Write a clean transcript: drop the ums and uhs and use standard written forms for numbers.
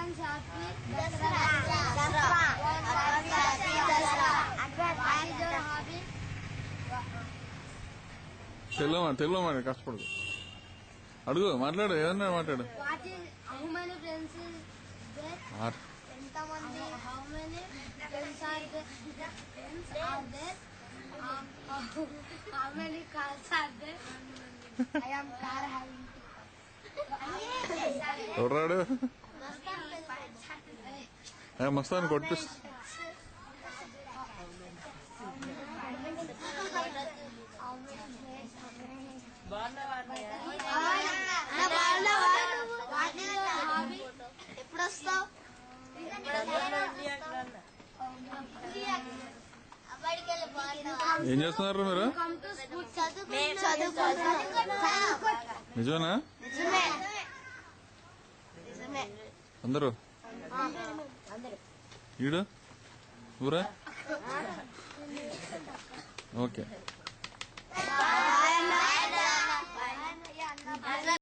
Advance happy Dasra. What is your hobby? తెలుగులో మరి కష్టపడదు అడుగు మాట్లాడు ఏదన్నా మాట్లాడు. What is how many friends is there? ఎంతమంది? How many friends are there? How many cars are there? I am car having ఎవరాడు మస్తాన్ని కొట్టిస్తా. ఎప్పుడు వస్తావు? ఏం చేస్తున్నారు మీరు? నిజమేనా? అందరూ ఈడు ఊరా? ఓకే.